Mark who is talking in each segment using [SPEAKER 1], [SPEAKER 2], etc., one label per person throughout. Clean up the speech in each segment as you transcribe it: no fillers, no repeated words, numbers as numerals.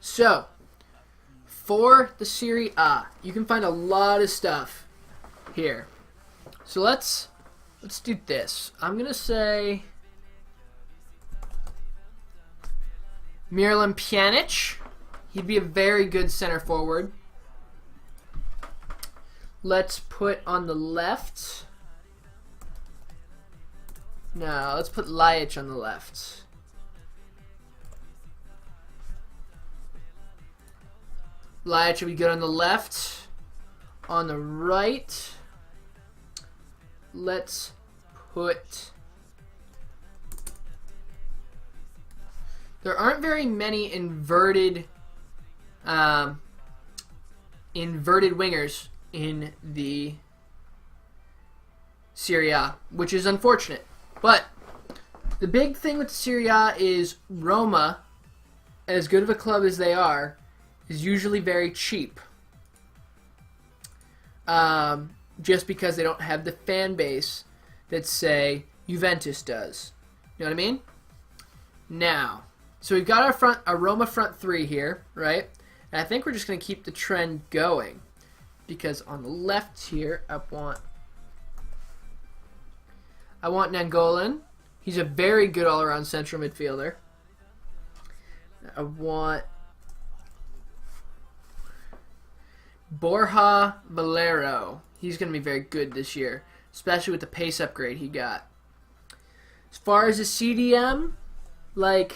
[SPEAKER 1] So, for the Serie A, you can find a lot of stuff here. So let's do this. I'm gonna say Miralem Pjanic. He'd be a very good center forward. Let's put on the left. No, let's put Lajic on the left. Lajic would be good on the left. On the right, let's put... There aren't very many inverted wingers in the Serie A, which is unfortunate. But the big thing with the Serie A is Roma, as good of a club as they are, is usually very cheap. Just because they don't have the fan base that, say, Juventus does. You know what I mean? Now, so we've got our Roma front three here, right? And I think we're just going to keep the trend going. Because on the left here, I want Nangolan. He's a very good all-around central midfielder. I want Borja Valero. He's going to be very good this year, especially with the pace upgrade he got. As far as a CDM, like,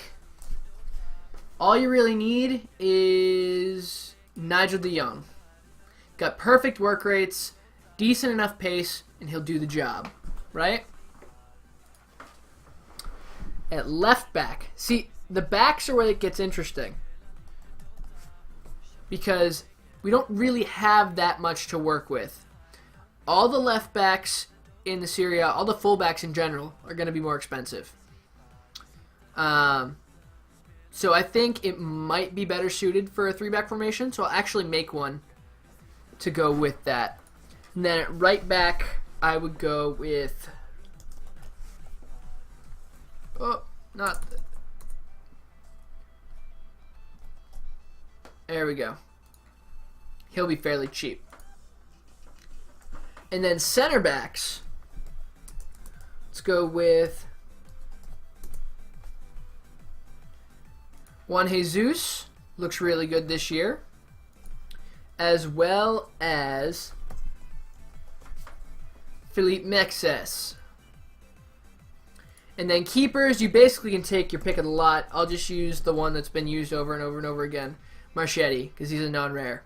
[SPEAKER 1] all you really need is Nigel de Jong. Got perfect work rates, decent enough pace, and he'll do the job, right? At left back, see, the backs are where it gets interesting because we don't really have that much to work with. All the left backs in the Serie A, all the full backs in general, are going to be more expensive. So I think it might be better suited for a 3-back formation, so I'll actually make one to go with that. And then at right back, I would go with... There we go. He'll be fairly cheap. And then center backs, let's go with Juan Jesus. Looks really good this year. As well as Philippe Mexes. And then keepers, you basically can take your pick of the lot. I'll just use the one that's been used over and over and over again. Marchetti, because he's a non-rare.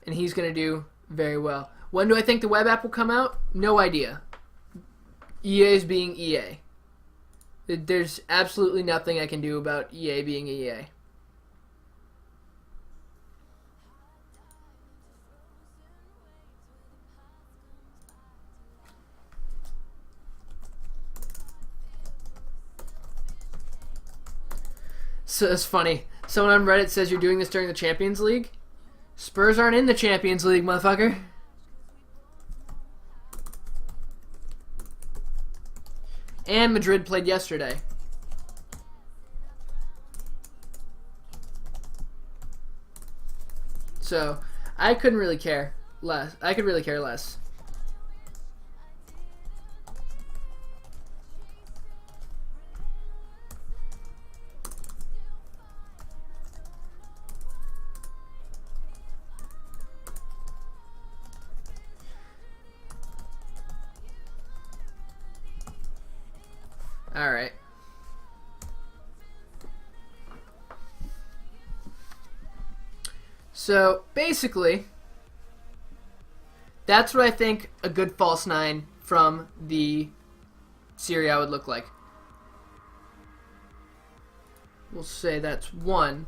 [SPEAKER 1] And he's going to do very well. When do I think the web app will come out? No idea. EA is being EA. There's absolutely nothing I can do about EA being EA. So it's funny. Someone on Reddit says you're doing this during the Champions League. Spurs aren't in the Champions League, motherfucker. And Madrid played yesterday. So I couldn't really care less. I could really care less. All right. So basically, that's what I think a good false 9 from the Serie A would look like. We'll say that's 1.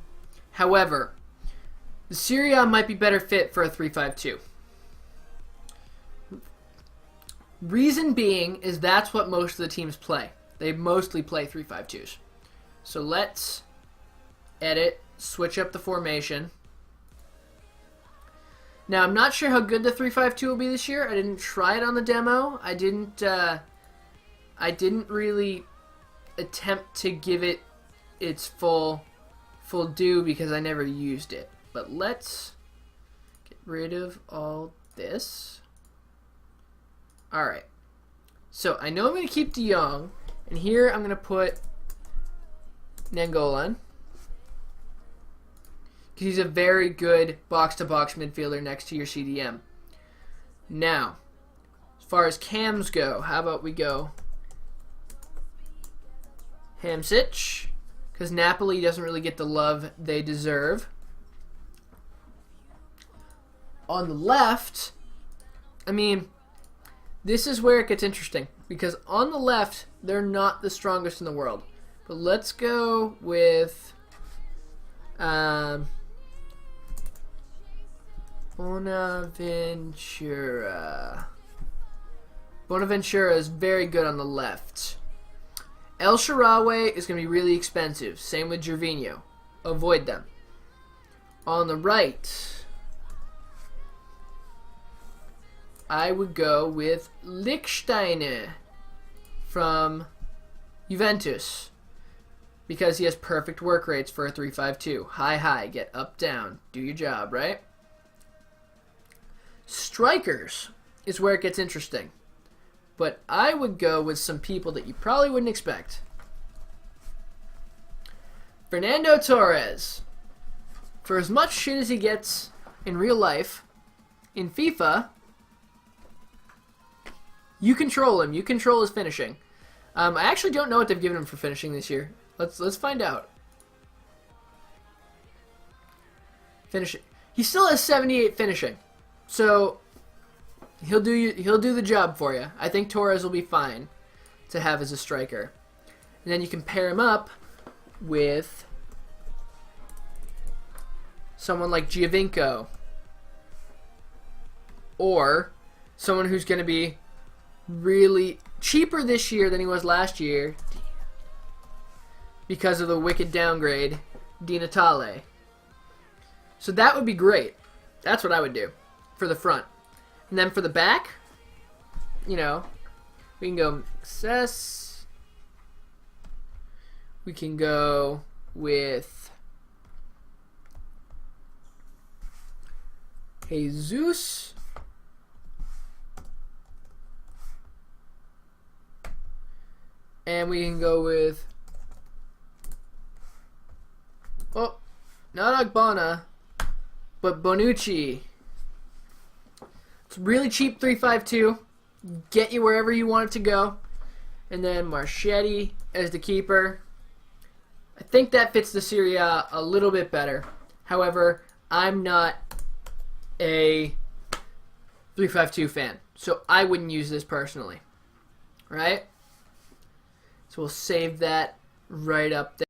[SPEAKER 1] However, the Serie A might be better fit for a 3-5-2. Reason being is that's what most of the teams play. They mostly play 3-5-2s. So let's edit, switch up the formation. Now, I'm not sure how good the 3-5-2 will be this year. I didn't try it on the demo. I didn't really attempt to give it its full will do because I never used it. But let's get rid of all this. Alright. So I know I'm going to keep De Jong. And here I'm going to put Nainggolan. Because he's a very good box-to-box midfielder next to your CDM. Now, as far as cams go, how about we go Hamsich? Because Napoli doesn't really get the love they deserve. On the left, I mean, this is where it gets interesting. Because on the left, they're not the strongest in the world. But let's go with Bonaventura. Bonaventura is very good on the left. El Shaarawy is going to be really expensive. Same with Gervinho. Avoid them. On the right, I would go with Lichtsteiner from Juventus. Because he has perfect work rates for a 3-5-2. High, get up, down. Do your job, right? Strikers is where it gets interesting. But I would go with some people that you probably wouldn't expect. Fernando Torres. For as much shit as he gets in real life, in FIFA, you control him. You control his finishing. I actually don't know what they've given him for finishing this year. Let's find out. Finishing. He still has 78 finishing. So he'll do the job for you. I think Torres will be fine to have as a striker. And then you can pair him up with someone like Giovinco. Or someone who's going to be really cheaper this year than he was last year because of the wicked downgrade, Di Natale. So that would be great. That's what I would do for the front. And then for the back, you know, we can go Success. We can go with Jesus. And we can go with, oh, not Agbana, but Bonucci. It's really cheap 3-5-2. Get you wherever you want it to go. And then Marchetti as the keeper. I think that fits the Serie A a little bit better. However, I'm not a 3-5-2 fan, so I wouldn't use this personally. Right? So we'll save that right up there.